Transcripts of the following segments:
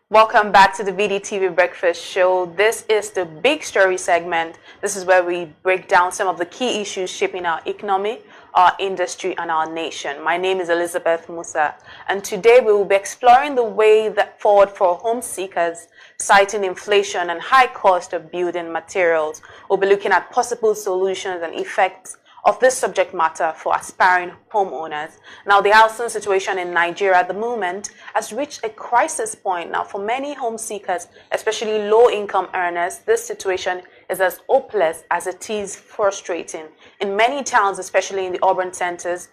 Welcome back to the VDTV Breakfast Show. This is the Big Story segment. This is where we break down some of the key issues shaping our economy, our industry, and our nation. My name is Elizabeth Musa, and today we will be exploring the way forward for home seekers, citing inflation and high cost of building materials. We'll be looking at possible solutions and effects of this subject matter for aspiring homeowners. Now, the housing situation in Nigeria at the moment has reached a crisis point. Now, for many home seekers, especially low-income earners, this situation is as hopeless as it is frustrating. In many towns, especially in the urban centers,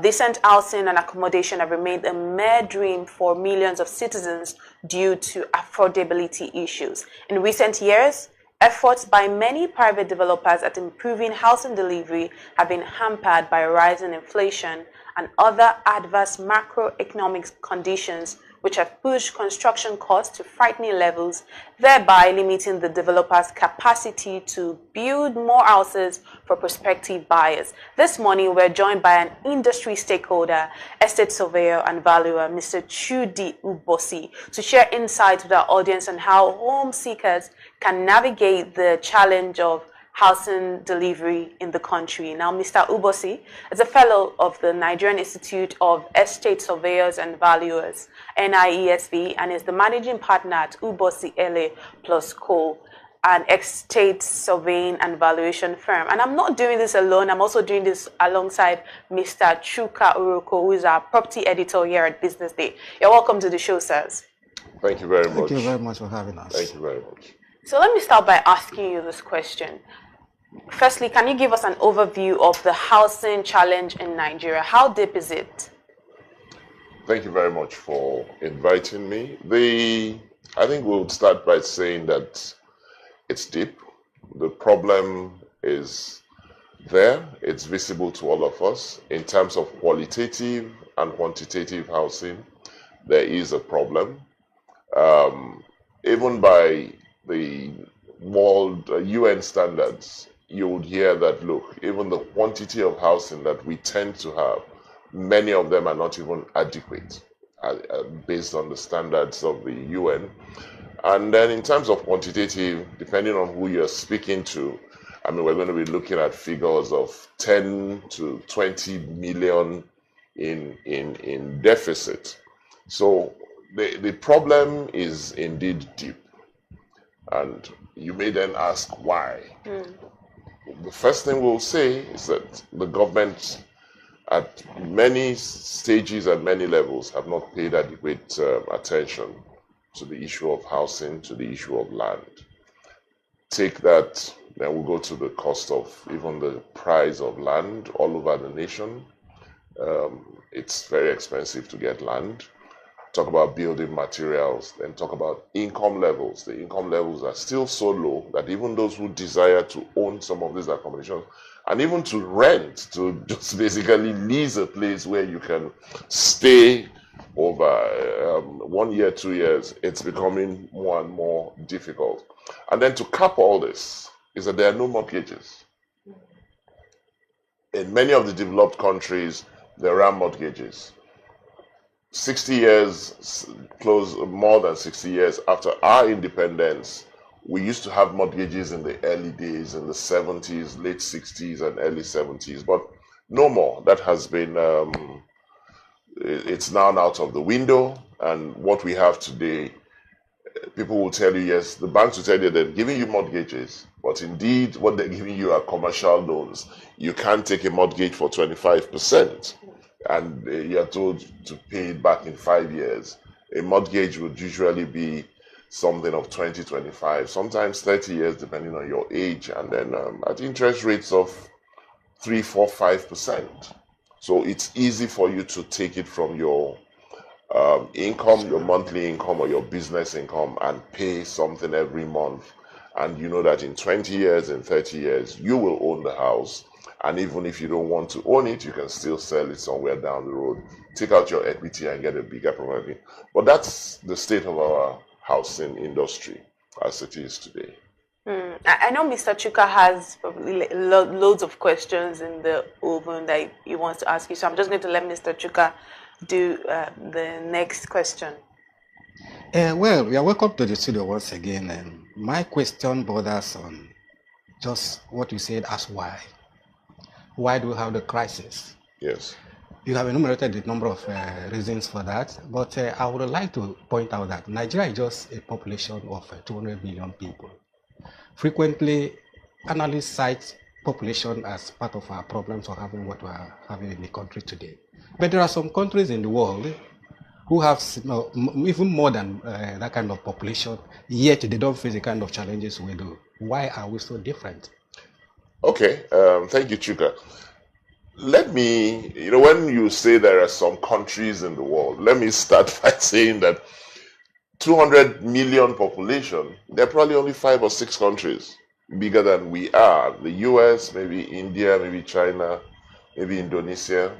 decent housing and accommodation have remained a mere dream for millions of citizens due to affordability issues. In recent years, efforts by many private developers at improving housing delivery have been hampered by rising inflation and other adverse macroeconomic conditions which have pushed construction costs to frightening levels, thereby limiting the developers' capacity to build more houses for prospective buyers. This morning, we're joined by an industry stakeholder, estate surveyor and valuer, Mr. Chudi Ubosi, to share insights with our audience on how home seekers can navigate the challenge of housing delivery in the country. Now, Mr. Ubosi is a fellow of the Nigerian Institute of Estate Surveyors and Valuers, NIESV, and is the managing partner at Ubosi LA Plus Co., an estate surveying and valuation firm. And I'm not doing this alone. I'm also doing this alongside Mr. Chuka Uroko, who is our property editor here at Business Day. You're welcome to the show, sirs. Thank you very much. Thank you very much for having us. Thank you very much. So let me start by asking you this question. Firstly, can you give us an overview of the housing challenge in Nigeria? How deep is it? Thank you very much for inviting me. I think we'll start by saying that it's deep. The problem is there. It's visible to all of us. In terms of qualitative and quantitative housing, there is a problem. Even by the world UN standards, you would hear that, look, even the quantity of housing that we tend to have, many of them are not even adequate based on the standards of the UN. And then in terms of quantitative, depending on who you're speaking to, I mean, we're going to be looking at figures of 10 to 20 million in deficit. So the problem is indeed deep. And you may then ask why. The first thing we'll say is that the government at many stages and many levels have not paid adequate attention to the issue of housing, to the issue of land. Take that, then we'll go to the cost of even the price of land all over the nation. It's very expensive to get land. Talk about building materials, then talk about income levels. The income levels are still so low that even those who desire to own some of these accommodations and even to rent, to just basically lease a place where you can stay over 1 year, 2 years, it's becoming more and more difficult. And then to cap all this is that there are no mortgages. In many of the developed countries, there are mortgages. 60 years, more than 60 years after our independence, we used to have mortgages in the early days, in the 70s, late 60s and early 70s, but no more. That has been, it's now out of the window. And what we have today, people will tell you, yes, the banks will tell you they're giving you mortgages, but indeed what they're giving you are commercial loans. You can't take a mortgage for 25%. And you're told to pay it back in 5 years. A mortgage would usually be something of 20, 25, sometimes 30 years, depending on your age, and then at interest rates of 3, 4, 5%. So it's easy for you to take it from your income, your monthly income or your business income, and pay something every month. And you know that in 20 years, in 30 years, you will own the house. And even if you don't want to own it, you can still sell it somewhere down the road, take out your equity and get a bigger property. But that's the state of our housing industry as it is today. I know Mr. Chuka has probably loads of questions in the oven that he wants to ask you. So I'm just going to let Mr. Chuka do the next question. Well, we are welcome to the studio once again. And my question borders on just what you said as why. Why do we have the crisis? Yes. You have enumerated the number of reasons for that, but I would like to point out that Nigeria is just a population of 200 million people. Frequently, analysts cite population as part of our problems for having what we are having in the country today. But there are some countries in the world who have even more than that kind of population, yet they don't face the kind of challenges we do. Why are we so different? Okay. Thank you, Chuka. Let me, when you say there are some countries in the world, let me start by saying that 200 million population, there are probably only 5 or 6 countries bigger than we are. The US, maybe India, maybe China, maybe Indonesia,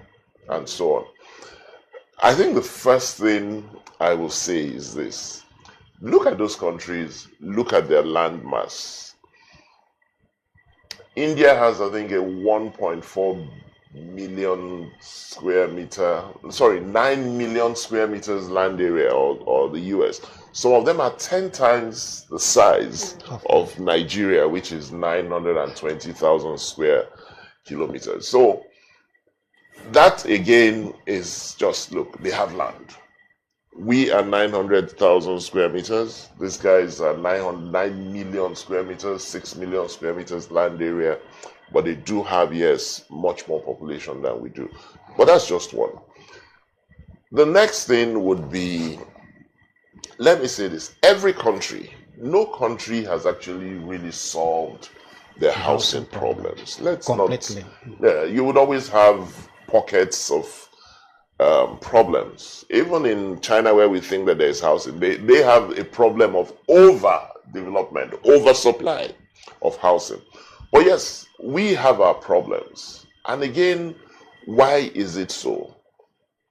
and so on. I think the first thing I will say is this. Look at those countries, look at their land mass. India has, I think, a 1.4 million square meter, sorry, 9 million square meters land area, or the US. Some of them are 10 times the size of Nigeria, which is 920,000 square kilometers. So that again is just, look, they have land. We are 900,000 square meters. These guys are 9 million square meters, 6 million square meters land area. But they do have, yes, much more population than we do. But that's just one. The next thing would be, let me say this, every country, no country has actually really solved their housing problems. Let's completely. not, you would always have pockets of problems. Even in China, where we think that there's housing, they have a problem of overdevelopment, oversupply of housing. But yes, we have our problems. And again, why is it so?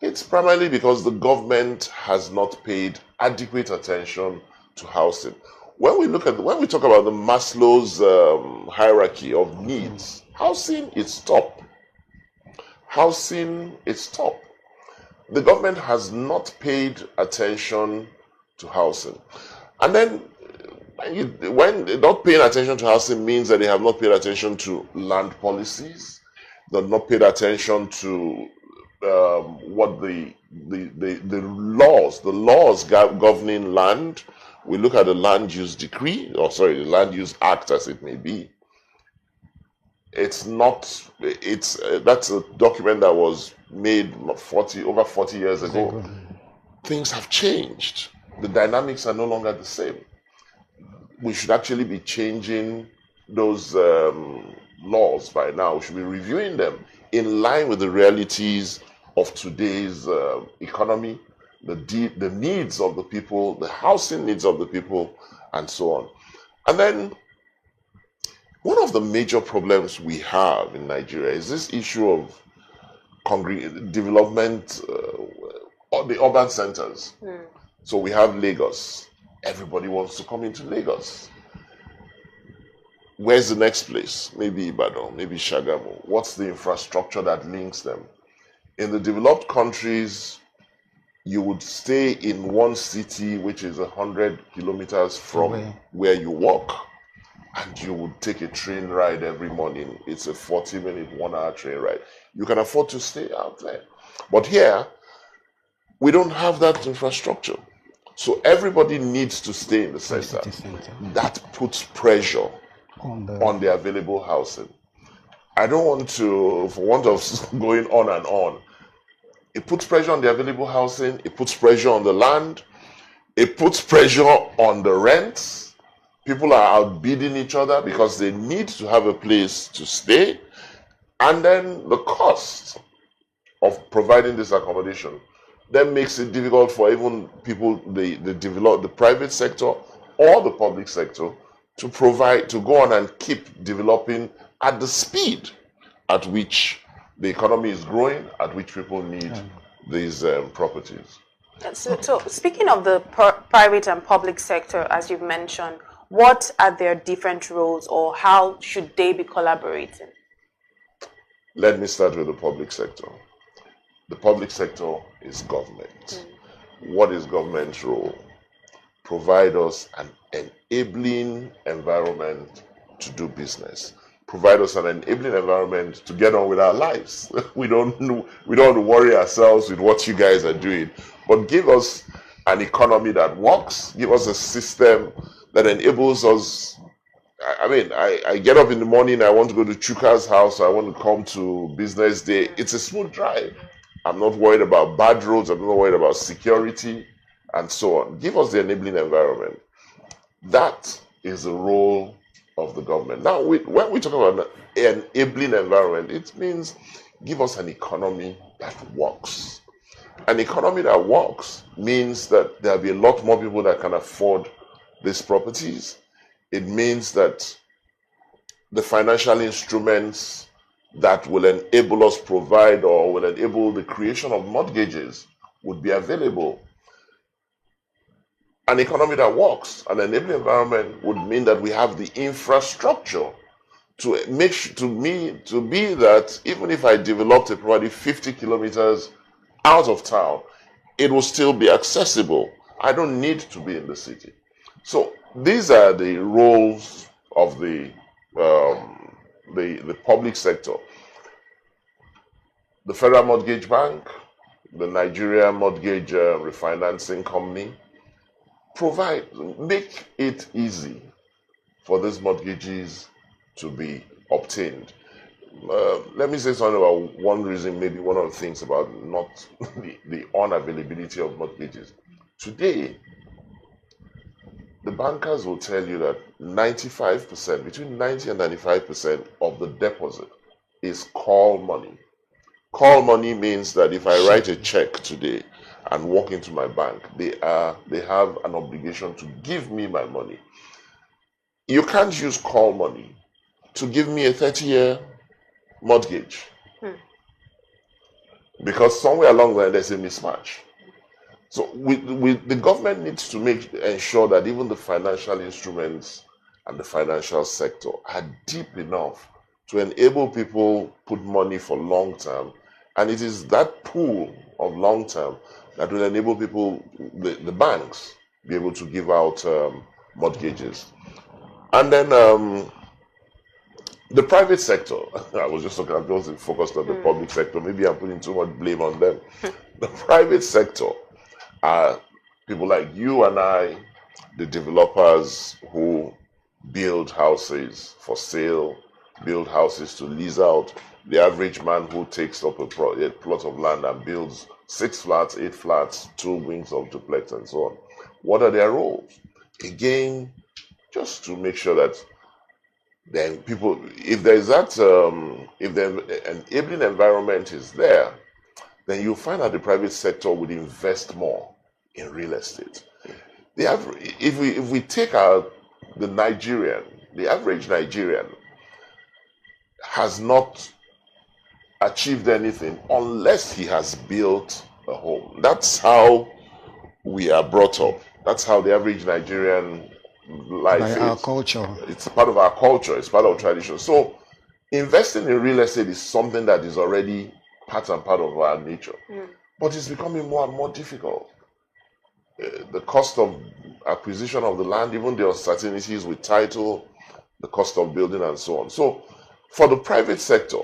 It's primarily because the government has not paid adequate attention to housing. When we talk about the Maslow's hierarchy of needs, housing is top. Housing is top. The government has not paid attention to housing. And then when not paying attention to housing means that they have not paid attention to land policies, they've not paid attention to what the laws governing land. We look at the land use decree, the land use act as it may be. That's a document that was made over 40 years ago. Things have changed. The dynamics are no longer the same. We should actually be changing those laws by now. We should be reviewing them in line with the realities of today's economy, the needs of the people, the housing needs of the people, and so on. And then one of the major problems we have in Nigeria is this issue of development of the urban centers. So we have Lagos. Everybody wants to come into Lagos. Where's the next place? Maybe Ibadan, maybe Shagamu. What's the infrastructure that links them? In the developed countries, you would stay in one city which is 100 kilometers from where you work, and you would take a train ride every morning. It's a 40-minute, 1-hour train ride. You can afford to stay out there. But here, we don't have that infrastructure. So everybody needs to stay in the center. That puts pressure on the available housing. I don't want to, for want of going on and on, it puts pressure on the available housing, it puts pressure on the land, it puts pressure on the rents. People are outbidding each other because they need to have a place to stay. And then the cost of providing this accommodation then makes it difficult for even people, the private sector or the public sector, to go on and keep developing at the speed at which the economy is growing, at which people need these properties. So speaking of the private and public sector, as you've mentioned, what are their different roles, or how should they be collaborating? Let me start with the public sector. The public sector is government. What is government's role? provide us an enabling environment to do business. Provide us an enabling environment to get on with our lives. We don't have to worry ourselves with what you guys are doing, but give us an economy that works. Give us a system that enables us. I get up in the morning, I want to go to Chuka's house, I want to come to business day. It's a smooth drive. I'm not worried about bad roads, I'm not worried about security, and so on. Give us the enabling environment. That is the role of the government. Now, when we talk about an enabling environment, it means give us an economy that works. An economy that works means that there'll be a lot more people that can afford these properties. It means that the financial instruments that will enable us provide or will enable the creation of mortgages would be available. An economy that works, an enabling environment would mean that we have the infrastructure to be that even if I developed a property 50 kilometers out of town, it will still be accessible. I don't need to be in the city. So these are the roles of the public sector. The Federal Mortgage Bank, the Nigeria Mortgage Refinancing Company, make it easy for these mortgages to be obtained. Let me say something about one reason, maybe one of the things about not the unavailability of mortgages. Today, the bankers will tell you that 95%, between 90 and 95% of the deposit is call money. Call money means that if I write a check today and walk into my bank, they have an obligation to give me my money. You can't use call money to give me a 30-year mortgage. Because somewhere along there, there's a mismatch. So the government needs to ensure that even the financial instruments and the financial sector are deep enough to enable people put money for long term. And it is that pool of long term that will enable people, the banks, be able to give out mortgages. And then the private sector, I'm just focused on the public sector. Maybe I'm putting too much blame on them. The private sector are people like you and I, the developers who build houses for sale, build houses to lease out. The average man who takes up a plot of land and builds 6 flats, 8 flats, 2 wings of duplex, and so on. What are their roles? Again, just to make sure that then people, if there's that, if an enabling environment is there, then you'll find that the private sector would invest more in real estate. If we take the average Nigerian has not achieved anything unless he has built a home. That's how we are brought up. That's how the average Nigerian life is. Our culture. It's part of our culture. It's part of tradition. So investing in real estate is something that is already part and part of our nature. But it's becoming more and more difficult. The cost of acquisition of the land, even the uncertainties with title, the cost of building and so on. So for the private sector,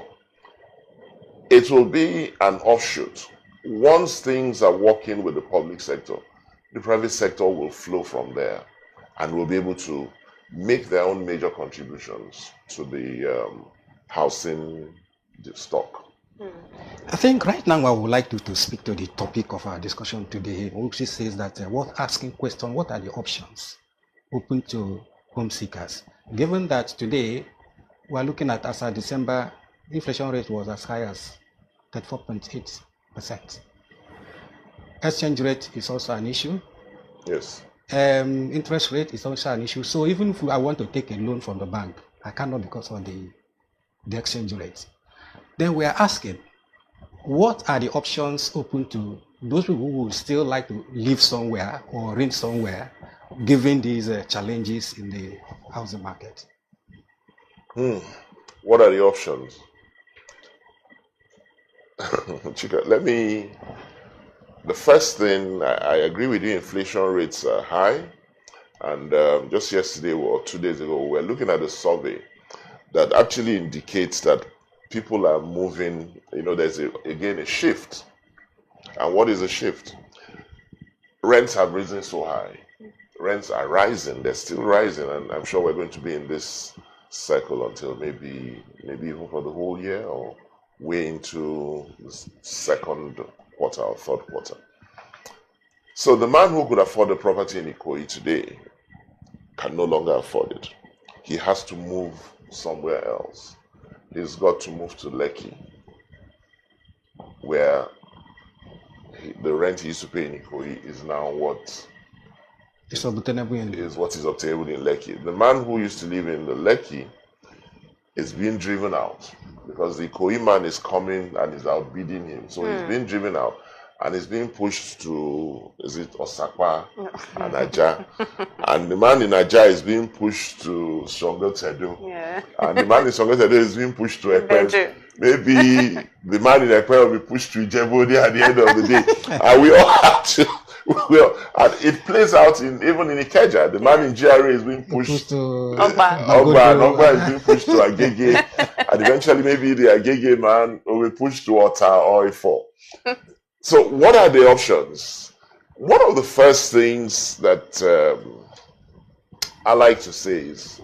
it will be an offshoot. Once things are working with the public sector, the private sector will flow from there and will be able to make their own major contributions to the housing stock. I think right now I would like to speak to the topic of our discussion today, which says that what asking question, what are the options open to home seekers? Given that today we're looking at, as of December, inflation rate was as high as 34.8%. Exchange rate is also an issue. Yes. Interest rate is also an issue. So even if I want to take a loan from the bank, I cannot because of the exchange rate. Then we are asking, what are the options open to those people who would still like to live somewhere or rent somewhere, given these challenges in the housing market? What are the options? Chika, the first thing, I agree with you, inflation rates are high. And just yesterday or 2 days ago, we were looking at a survey that actually indicates that people are moving. There's again a shift. And what is a shift? Rents have risen so high. Rents are rising. They're still rising, and I'm sure we're going to be in this cycle until maybe even for the whole year or way into the second quarter or third quarter. So the man who could afford a property in Ikoyi today can no longer afford it. He has to move somewhere else. He's got to move to Lekki, where the rent he used to pay in Ikoyi is now what is obtainable in what is obtainable in Lekki. The man who used to live in the Lekki is being driven out because the Ikoyi man is coming and is outbidding him. So he's being driven out and he's being pushed to, is it Osakwa and Aja? And the man in Aja is being pushed to Songo Tedo. Yeah. And the man in Songo Tedo is being pushed to Ekpe. Maybe the man in Ekpe will be pushed to Ijebode at the end of the day. And we all have to, and it plays out even in Ikeja. The man in GRA is being pushed to Ogba. Ogba is being pushed to Agege. And eventually maybe the Agege man will be pushed to Ota or Ifo. So what are the options? One of the first things that I like to say is,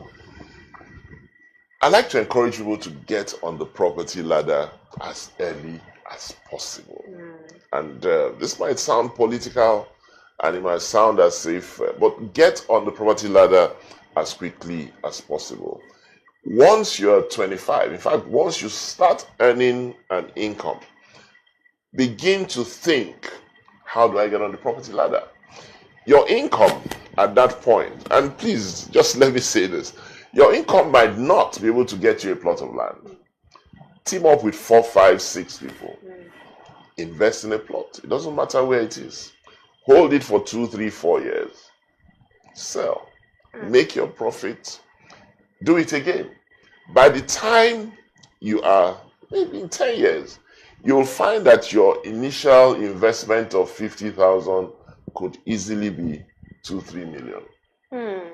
I like to encourage people to get on the property ladder as early as possible. And this might sound political and it might sound as if, but get on the property ladder as quickly as possible. Once you're 25, in fact, once you start earning an income, begin to think, how do I get on the property ladder? Your income at that point, and please just let me say this, your income might not be able to get you a plot of land. Team up with 4, 5, 6 people. Invest in a plot. It doesn't matter where it is. Hold it for 2, 3, 4 years. Sell. Make your profit. Do it again. By the time you are, maybe in 10 years, you'll find that your initial investment of 50,000 could easily be 2, 3 million.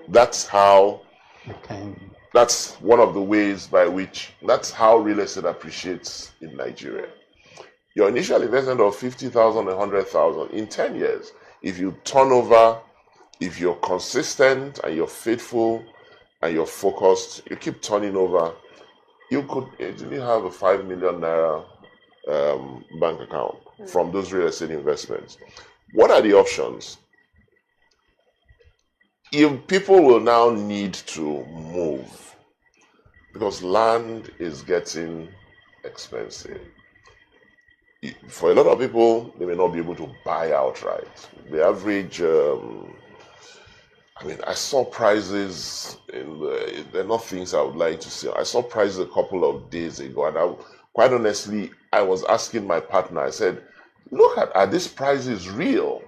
That's how, that's one of the ways by which, that's how real estate appreciates in Nigeria. Your initial investment of 50,000, 100,000, in 10 years, if you turn over, if you're consistent and you're faithful and you're focused, you keep turning over, you could easily have a 5 million naira bank account from those real estate investments. What are the options? People will now need to move because land is getting expensive. For a lot of people, they may not be able to buy outright. The average, I saw prices they're not things I would like to see. I saw prices a couple of days ago, and quite honestly, I was asking my partner, I said, are these prices real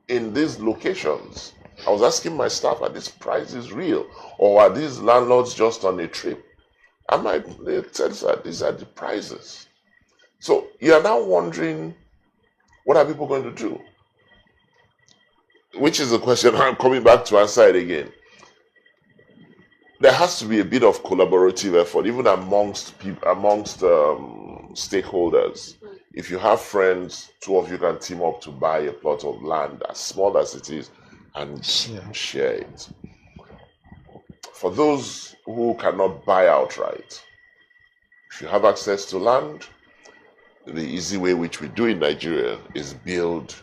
in these locations? I was asking my staff, are these prices real? Or are these landlords just on a trip? They said, sir, these are the prices. So you are now wondering, what are people going to do? Which is the question I'm coming back to answer it again. There has to be a bit of collaborative effort, even amongst people, amongst stakeholders. If you have friends, 2 of you can team up to buy a plot of land, as small as it is, and share it. For those who cannot buy outright, if you have access to land, the easy way which we do in Nigeria is build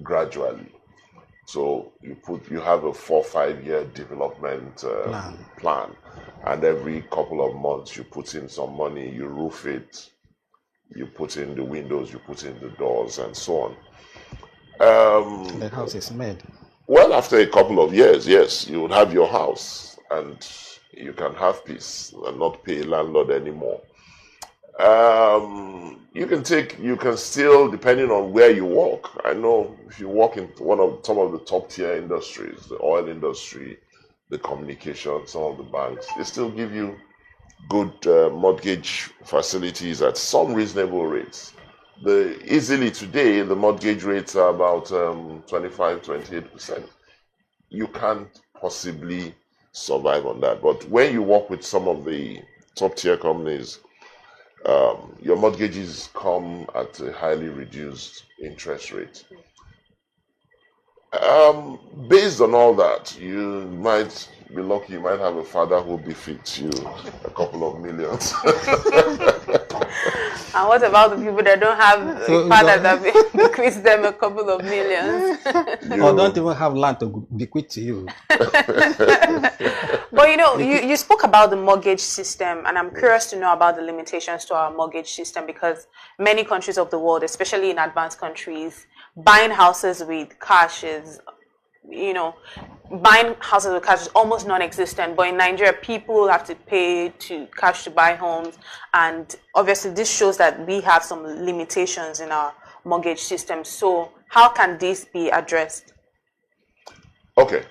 gradually. So you have a 4 or 5 year development plan, and every couple of months you put in some money, you roof it, you put in the windows, you put in the doors, and so on. The house is made. Well, after a couple of years, yes, you would have your house, and you can have peace and not pay landlord anymore. You can still, depending on where you work. I know if you work in some of the top tier industries, the oil industry, the communication, some of the banks, they still give you good mortgage facilities at some reasonable rates. Easily today, the mortgage rates are about 25, 28%. You can possibly survive on that. But when you work with some of the top tier companies, your mortgages come at a highly reduced interest rate. Based on all that, you might be lucky, you might have a father who bequeaths you a couple of millions. And what about the people that don't have a father that bequeaths them a couple of millions? Or don't even have land to bequeath to you. But you spoke about the mortgage system, and I'm curious to know about the limitations to our mortgage system, because many countries of the world, especially in advanced countries, buying houses with cash is, buying houses with cash is almost non-existent. But in Nigeria, people have to pay to cash to buy homes, and obviously this shows that we have some limitations in our mortgage system. So how can this be addressed? Okay.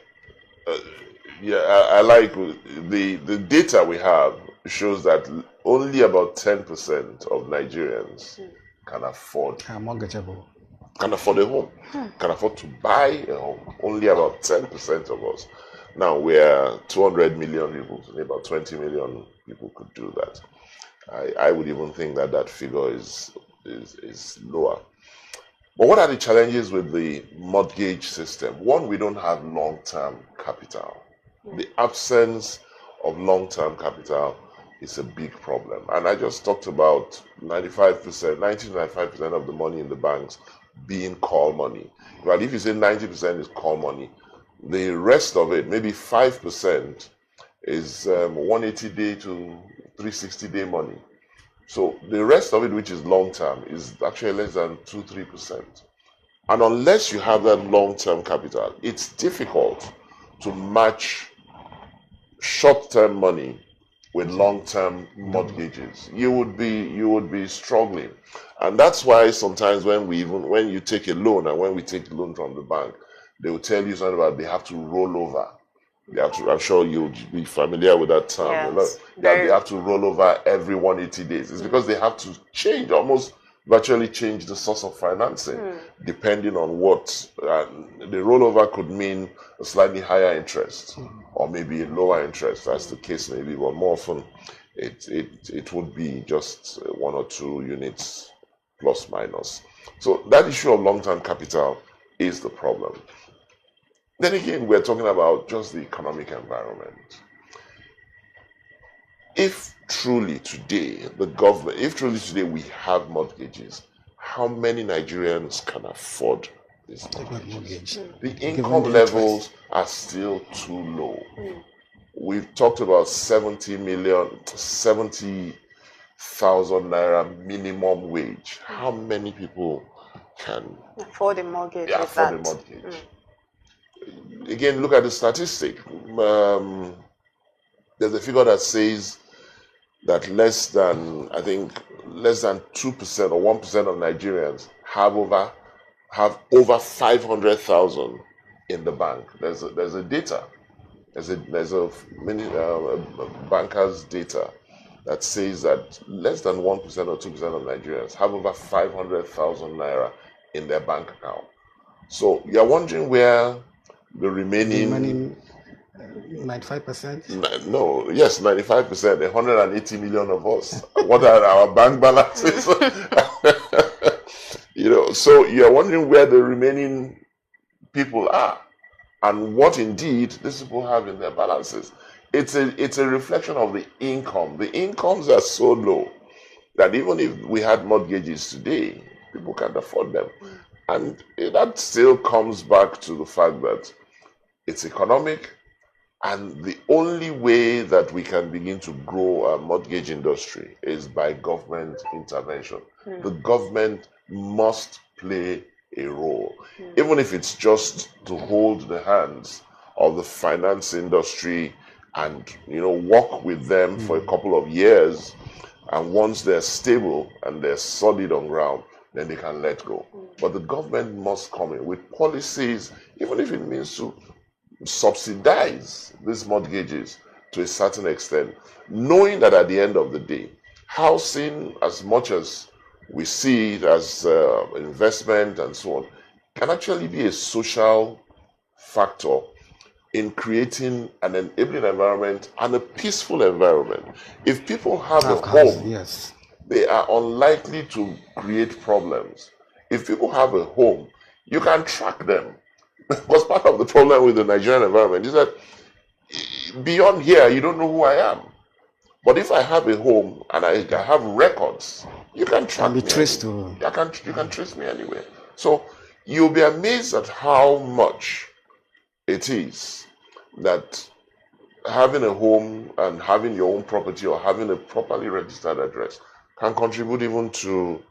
I like the data we have shows that only about 10% of Nigerians can afford Mortgageable. can afford a home, can afford to buy a home. Only about 10% of us. Now we're 200 million people, so about 20 million people could do that. I would even think that figure is lower. But what are the challenges with the mortgage system? One, we don't have long-term capital. The absence of long-term capital is a big problem. And I just talked about 90-95% of the money in the banks being call money. But if you say 90% is call money, the rest of it, maybe 5%, is 180-day to 360-day money. So the rest of it, which is long-term, is actually less than 2-3%. And unless you have that long-term capital, it's difficult to match short-term money with long-term mortgages. You would be struggling. And that's why sometimes when you take a loan, and when we take a loan from the bank, they will tell you something about they have to roll over. I'm sure you'll be familiar with that term. Yes, they have to roll over every 180 days. It's because they have to virtually change the source of financing, depending on what. The rollover could mean a slightly higher interest, or maybe a lower interest, as the case may be. But more often, it would be just 1 or 2 units plus minus. So that issue of long-term capital is the problem. Then again, we're talking about just the economic environment. If truly today we have mortgages, how many Nigerians can afford this mortgage? The income levels are still too low. We've talked about 70,000 naira minimum wage. How many people can afford a mortgage? Again, look at the statistic. There's a figure that says that less than 2% or 1% of Nigerians have over 500,000 in the bank. There's a data. There's a banker's data that says that less than 1% or 2% of Nigerians have over 500,000 naira in their bank account. So you're wondering where the remaining 95%? No, yes, 95%, 180 million of us. What are our bank balances? So you're wondering where the remaining people are, and what indeed these people have in their balances. It's a reflection of the income. The incomes are so low that even if we had mortgages today, people can't afford them. And that still comes back to the fact that it's economic, and the only way that we can begin to grow our mortgage industry is by government intervention. The government must play a role, even if it's just to hold the hands of the finance industry and work with them for a couple of years, and once they're stable and they're solid on ground, then they can let go. But the government must come in with policies, even if it means to subsidize these mortgages to a certain extent, knowing that at the end of the day, housing, as much as we see it as investment and so on, can actually be a social factor in creating an enabling environment and a peaceful environment. If people have a Of course, home, yes. they are unlikely to create problems. If people have a home, you can track them. Because part of the problem with the Nigerian environment is that beyond here, you don't know who I am. But if I have a home and I have records, you can track Can be me. traced to. You can trace me anywhere. So you'll be amazed at how much it is that having a home and having your own property or having a properly registered address can contribute even to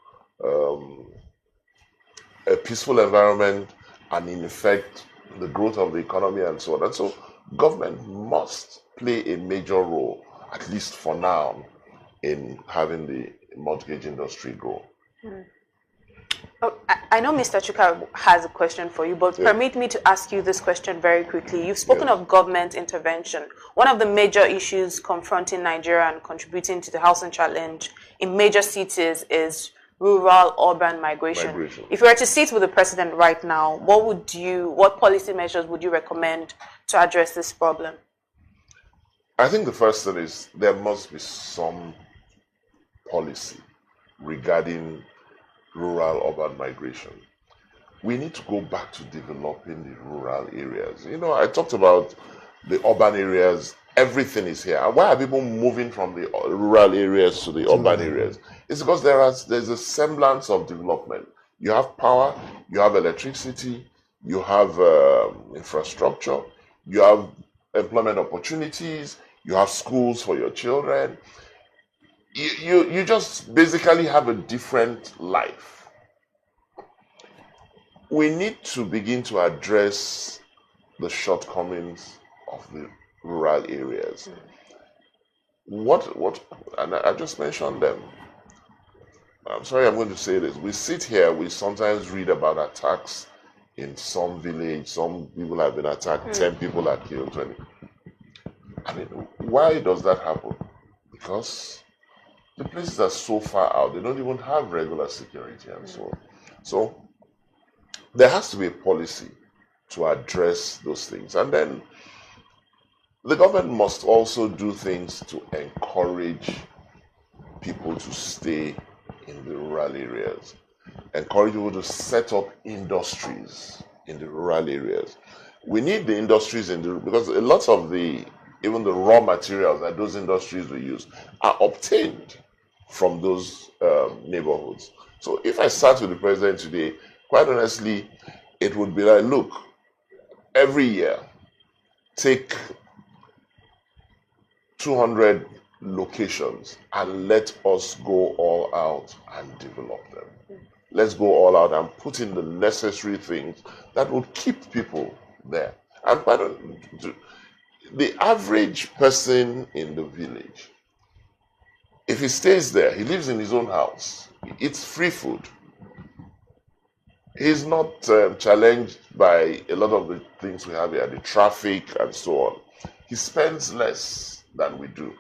a peaceful environment and in effect the growth of the economy and so on. And so government must play a major role, at least for now, in having the mortgage industry grow. Oh, I know Mr. Chuka has a question for you, but permit me to ask you this question very quickly. You've spoken of government intervention. One of the major issues confronting Nigeria and contributing to the housing challenge in major cities is rural-urban migration. If you were to sit with the president right now, what policy measures would you recommend to address this problem? I think the first thing is there must be some policy regarding rural-urban migration. We need to go back to developing the rural areas. You know, I talked about the urban areas. Everything is here. Why are people moving from the rural areas to the urban areas? It's because there's a semblance of development. You have power, you have electricity, you have infrastructure, you have employment opportunities, you have schools for your children. You just basically have a different life. We need to begin to address the shortcomings of the rural areas. And I just mentioned them. I'm sorry, I'm going to say this. We sit here, we sometimes read about attacks in some village, some people have been attacked, 10 people are killed, 20. I mean, why does that happen? Because the places are so far out, they don't even have regular security and so on. So there has to be a policy to address those things. And then the government must also do things to encourage people to stay in the rural areas, encourage people to set up industries in the rural areas. We need the industries because a lot of even the raw materials that those industries will use are obtained from those neighborhoods. So if I sat with the president today, quite honestly, it would be like, look, every year, take 200 locations and let us go all out and develop them. Let's go all out and put in the necessary things that would keep people there. And the average person in the village, if he stays there, he lives in his own house, he eats free food. He's not challenged by a lot of the things we have here, the traffic and so on. He spends less than we do.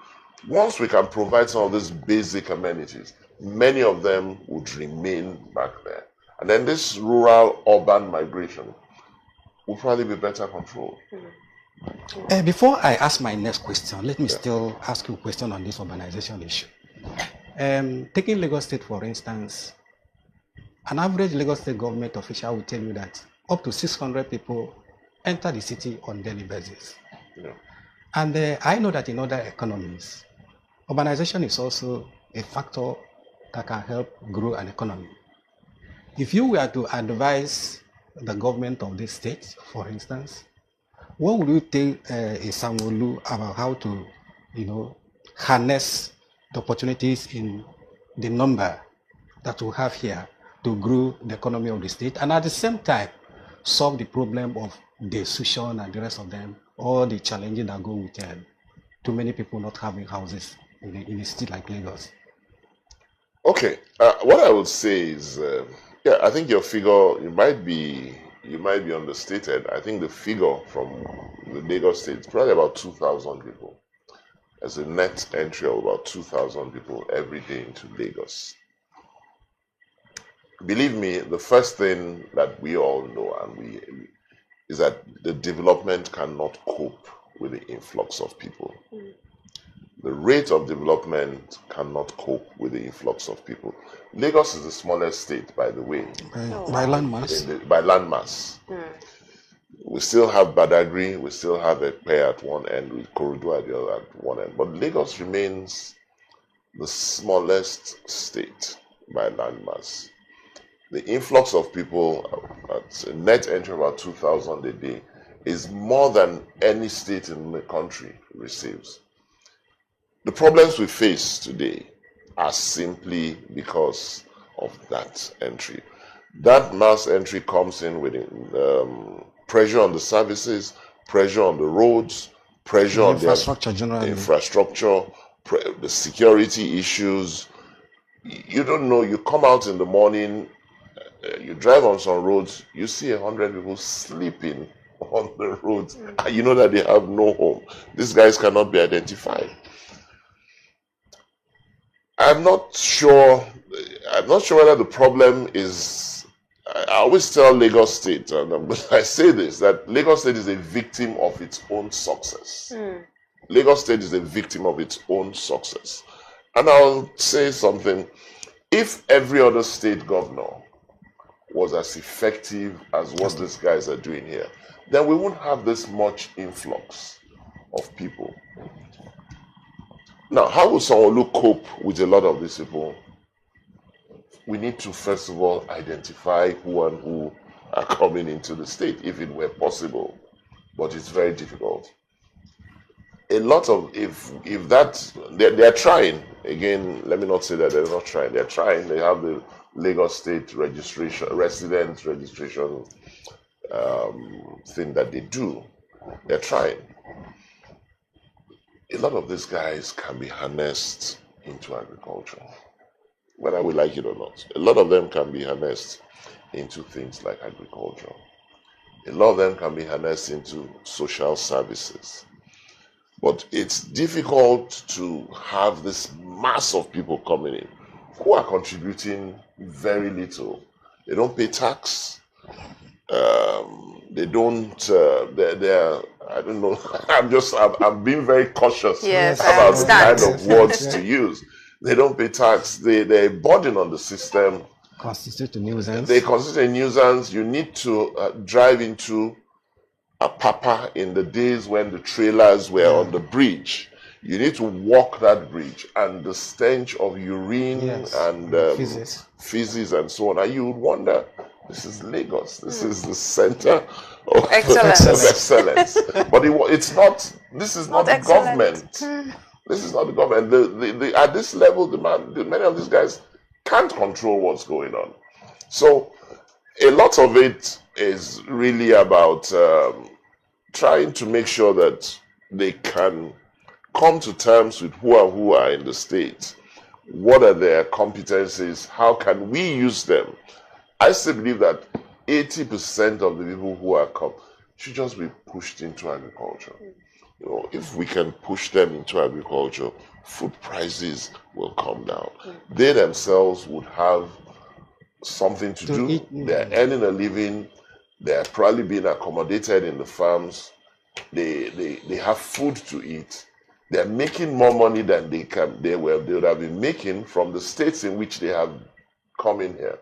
Once we can provide some of these basic amenities, many of them would remain back there. And then this rural-urban migration will probably be better controlled. Before I ask my next question, let me still ask you a question on this urbanization issue. Taking Lagos State, for instance, an average Lagos State government official will tell you that up to 600 people enter the city on daily basis. Yeah. And I know that in other economies, urbanization is also a factor that can help grow an economy. If you were to advise the government of this state, for instance, what would you tell a Sanwo-Olu about how to, harness the opportunities in the number that we have here to grow the economy of the state, and at the same time solve the problem of destitution and the rest of them, all the challenges that go with too many people not having houses in a city like Lagos? Okay, what I would say is, I think your figure, you might be understated. I think the figure from the Lagos State is probably about 2,000 people. There's a net entry of about 2,000 people every day into Lagos. Believe me, the first thing that we all know is that the development cannot cope with the influx of people. The rate of development cannot cope with the influx of people. Lagos is the smallest state, by the way. By landmass. By landmass. We still have Badagry, we still have Ekpe at one end, with Korodu at the other at one end. But Lagos remains the smallest state by landmass. The influx of people at a net entry of about 2,000 a day is more than any state in the country receives. The problems we face today are simply because of that entry. That mass entry comes in with pressure on the services, pressure on the roads, pressure on infrastructure generally. Infrastructure, the security issues. You don't know, you come out in the morning, you drive on some roads, you see 100 people sleeping on the roads, and you know that they have no home. These guys cannot be identified. I'm not sure whether the problem is, I always tell Lagos State, and I say this, that Lagos State is a victim of its own success. Lagos State is a victim of its own success. And I'll say something, if every other state governor was as effective as what these guys are doing here, then we wouldn't have this much influx of people. Now, how will Sanwo-Olu cope with a lot of these people? We need to, first of all, identify who and who are coming into the state, if it were possible. But it's very difficult. A lot of, they're trying. Again, let me not say that they're not trying. They're trying. They have the Lagos State registration, resident registration thing that they do. They're trying. A lot of these guys can be harnessed into agriculture, whether we like it or not. A lot of them can be harnessed into things like agriculture. A lot of them can be harnessed into social services. But it's difficult to have this mass of people coming in who are contributing very little. They don't pay tax. They don't, they're I don't know. I'm being very cautious about the kind of words to use. They don't pay tax. They're a burden on the system. Constitute a nuisance. They constitute a nuisance. You need to drive into Apapa in the days when the trailers were on the bridge. You need to walk that bridge, and the stench of urine and feces and so on. And you would wonder, this is Lagos. This is the center of excellence. But it's not. This is not the government. This is not the government. At this level, many of these guys can't control what's going on. So a lot of it is really about trying to make sure that they can come to terms with who are in the state. What are their competencies? How can we use them? I still believe that 80% of the people who are come should just be pushed into agriculture. You know, if we can push them into agriculture, food prices will come down. They themselves would have something to do. They're earning a living. They're probably being accommodated in the farms. They have food to eat. They're making more money than they would have been making from the states in which they have come in here.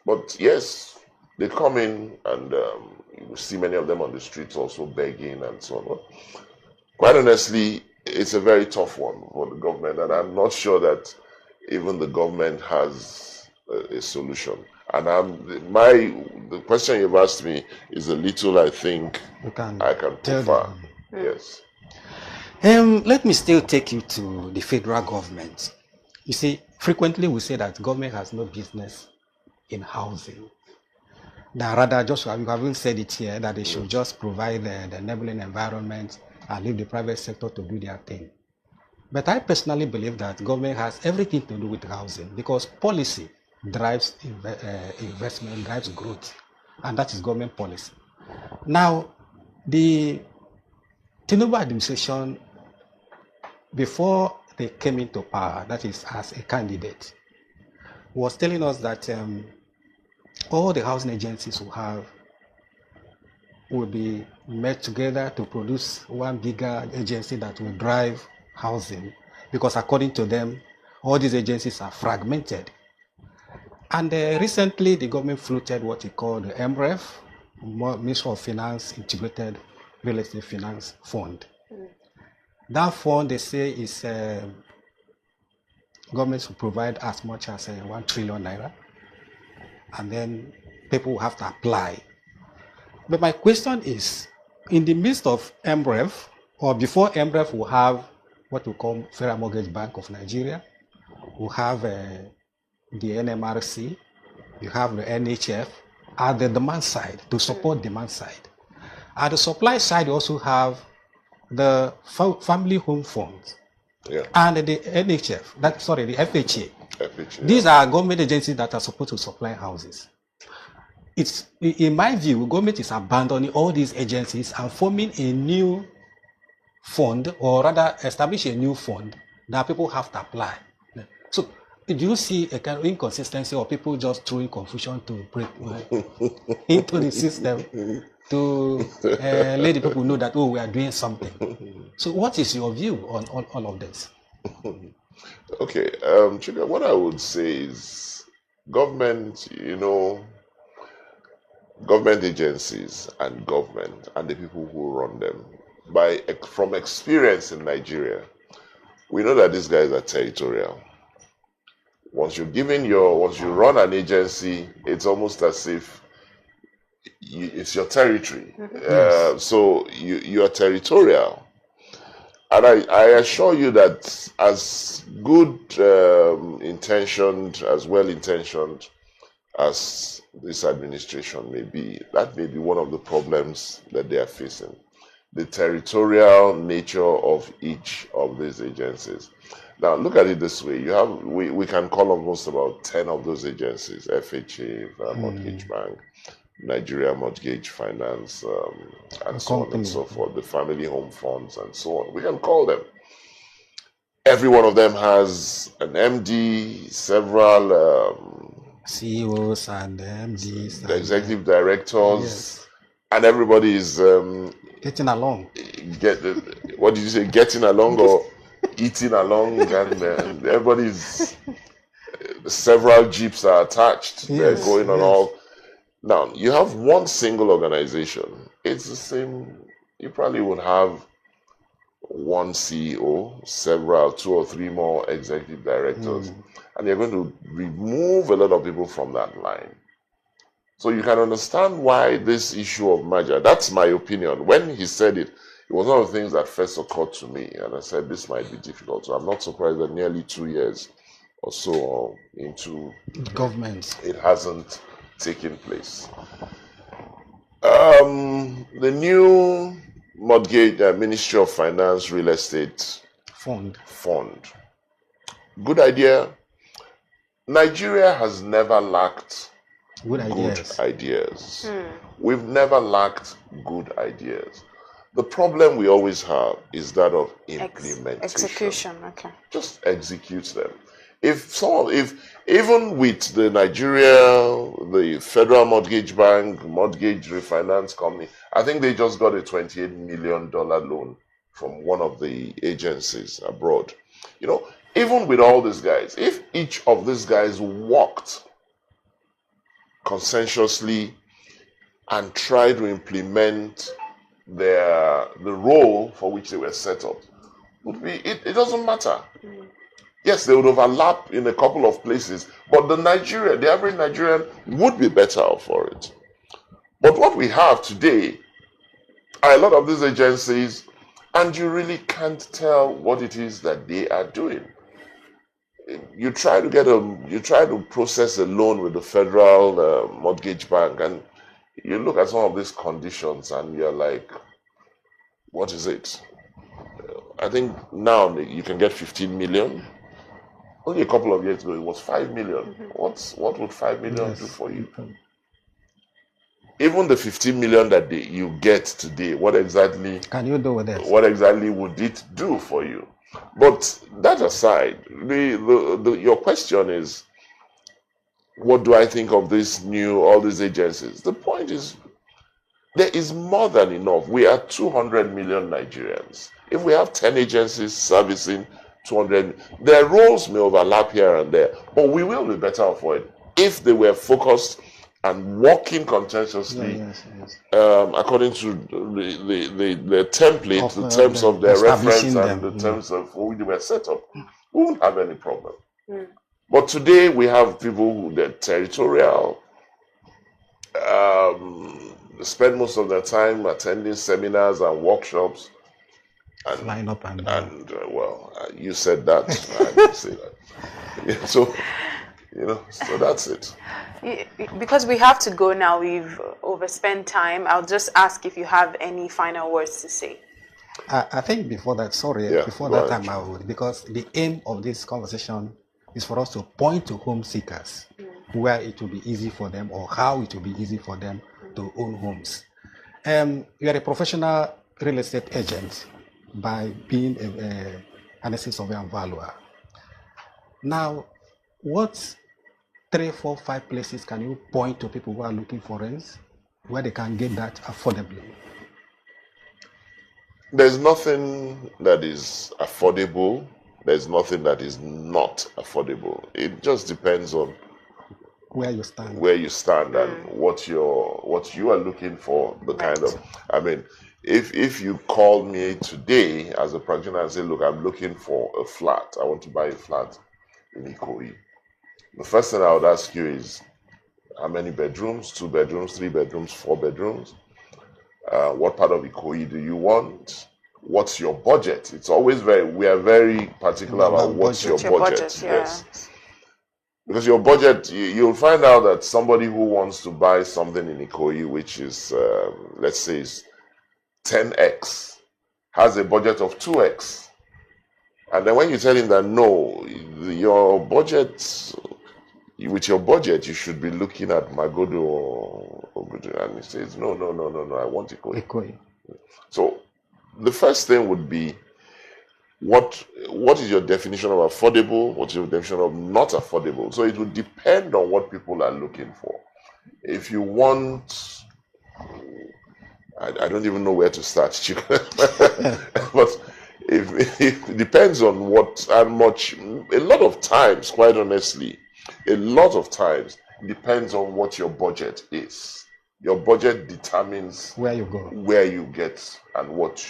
But yes, they come in, and you will see many of them on the streets also begging and so on. But quite honestly, it's a very tough one for the government, and I'm not sure that even the government has a solution. And the question you've asked me is a little, I think, I can prefer. Yes. Let me still take you to the federal government. You see, frequently we say that government has no business in housing. That rather, just we haven't said it here, that they should just provide the enabling environment and leave the private sector to do their thing. But I personally believe that government has everything to do with housing, because policy drives investment, drives growth, and that is government policy. Now, the Tinubu administration, before they came into power, that is as a candidate, was telling us that all the housing agencies will have will be met together to produce one bigger agency that will drive housing, because according to them, all these agencies are fragmented. And recently, the government floated what he called the MREF, Ministry of Finance Integrated Real Estate Finance Fund. That fund, they say, is government will provide as much as 1 trillion naira, and then people will have to apply. But my question is, in the midst of MREF, or before MREF, we'll have what we call Federal Mortgage Bank of Nigeria, we'll have the NMRC, you have the NHF, at the demand side, to support demand side. At the supply side, you also have the family home funds, and the NHF, the FHA. These are government agencies that are supposed to supply houses. It's, in my view, government is abandoning all these agencies and forming a new fund, or rather establish a new fund that people have to apply. So do you see a kind of inconsistency, or people just throwing confusion to break into the system to let the people know that, oh, we are doing something? So what is your view on all of this? Okay, Chika, what I would say is government, government agencies and government and the people who run them, from experience in Nigeria, we know that these guys are territorial. Once you run an agency, it's almost as if it's your territory. Yes. So you are territorial. And I assure you that as good intentioned, as well intentioned as this administration may be, that may be one of the problems that they are facing. The territorial nature of each of these agencies. Now, look at it this way. We can call almost about 10 of those agencies: FHA, Mortgage Bank, Nigeria Mortgage Finance, and so on and so forth, the family home funds, and so on. We can call them. Every one of them has an MD, several CEOs and MDs, the executive directors, yes. And everybody is getting along. What did you say? Getting along or eating along, and everybody's several jeeps are attached. Yes, they're going on all. Now you have one single organization. It's the same. You probably would have one CEO, two or three more executive directors, and you're going to remove a lot of people from that line. So you can understand why this issue of merger, that's my opinion. When he said it, it was one of the things that first occurred to me, and I said this might be difficult. So I'm not surprised that nearly 2 years or so into government, it hasn't taken place. The new mortgage Ministry of Finance Real Estate Fund. Good idea. Nigeria has never lacked good ideas. We've never lacked good ideas. The problem we always have is that of implementation. Execution, okay. Just execute them. If even with the the Federal Mortgage Bank, Mortgage Refinance Company, I think they just got a $28 million loan from one of the agencies abroad. Even with all these guys, if each of these guys worked consensuously and tried to implement the role for which they were set up, it doesn't matter. Yes, they would overlap in a couple of places, but the average Nigerian would be better off for it. But what we have today are a lot of these agencies, and you really can't tell what it is that they are doing. You try to process a loan with the Federal Mortgage Bank, and you look at some of these conditions, and you're like, what is it? I think now you can get 15 million. Only a couple of years ago, it was 5 million. What would 5 million do for you? Even the 15 million that you get today, what exactly can you do with it? What exactly would it do for you? But that aside, your question is, what do I think of all these agencies? The point is, There is more than enough. We are 200 million Nigerians. If we have 10 agencies servicing 200, their roles may overlap here and there, but we will be better off for it if they were focused and working conscientiously according to the template, the terms of their reference and the terms of who they were set up. We won't have any problem. But today we have people who they're territorial, spend most of their time attending seminars and workshops. And, line up and well, you said that. I didn't say that. Yeah, so, so that's it. Because we have to go now, we've overspent time. I'll just ask if you have any final words to say. I think before that, before that time I would, because the aim of this conversation is for us to point to home seekers where it will be easy for them or how it will be easy for them to own homes. You are a professional real estate agent by being an estate surveyor and valuer. Now, what 3, 4, 5 places can you point to people who are looking for rents where they can get that affordably? There's nothing that is affordable. There's nothing that is not affordable. It just depends on where you stand, and what you are looking for. The kind of, I mean, if you call me today as a practitioner and say, look, I'm looking for a flat, I want to buy a flat in Ikoyi, the first thing I would ask you is how many bedrooms? 2 bedrooms, 3 bedrooms, 4 bedrooms? What part of Ikoyi do you want? What's your budget? It's always we are very particular about what's your budget. Yes. Because your budget, you'll find out that somebody who wants to buy something in Ikoyi, which is, let's say, is 10x, has a budget of 2x. And then when you tell him that, no, your budget, with your budget, you should be looking at Magodo or Ogudu. And he says, no, I want Ikoyi. So the first thing would be, what is your definition of affordable? What's your definition of not affordable? So it would depend on what people are looking for. If you want, I don't even know where to start, but if it depends on what and much, a lot of times, quite honestly, depends on what your budget is. Your budget determines where you go, where you get, and what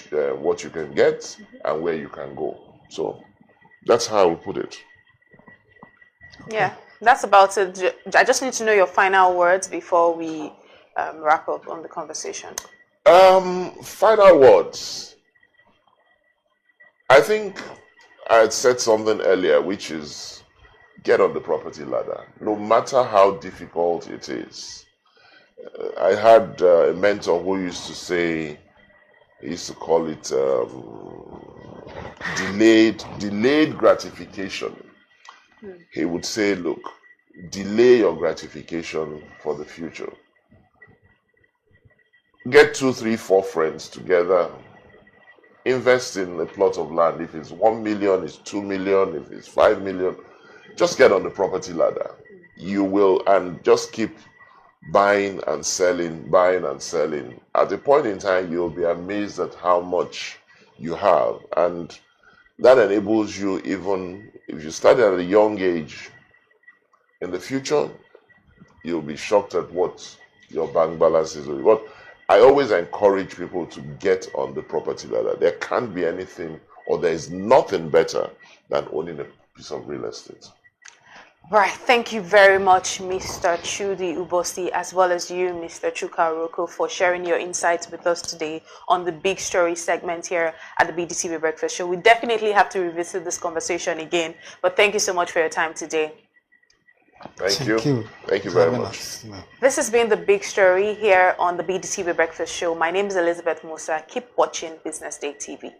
you can get, and where you can go. So that's how I would put it. Yeah, that's about it. I just need to know your final words before we wrap up on the conversation. Final words. I think I had said something earlier, which is get on the property ladder, no matter how difficult it is. I had a mentor who used to say, he used to call it delayed gratification. He would say, look, delay your gratification for the future. Get 2, 3, 4 friends together, invest in a plot of land. If it's 1 million, it's 2 million, if it's 5 million, just get on the property ladder. You will, and just keep buying and selling. At a point in time, you'll be amazed at how much you have. And that enables you, even if you start at a young age, in the future, you'll be shocked at what your bank balance is. But I always encourage people to get on the property ladder. There can't be anything, or there is nothing better than owning a piece of real estate. Right, thank you very much, Mr. Chudi Ubosi, as well as you, Mr. Chuka Oroko, for sharing your insights with us today on the Big Story segment here at the BDTV Breakfast Show. We definitely have to revisit this conversation again, but thank you so much for your time today. Thank you. Thank you very much. This has been the Big Story here on the BDTV Breakfast Show. My name is Elizabeth Musa. Keep watching Business Day TV.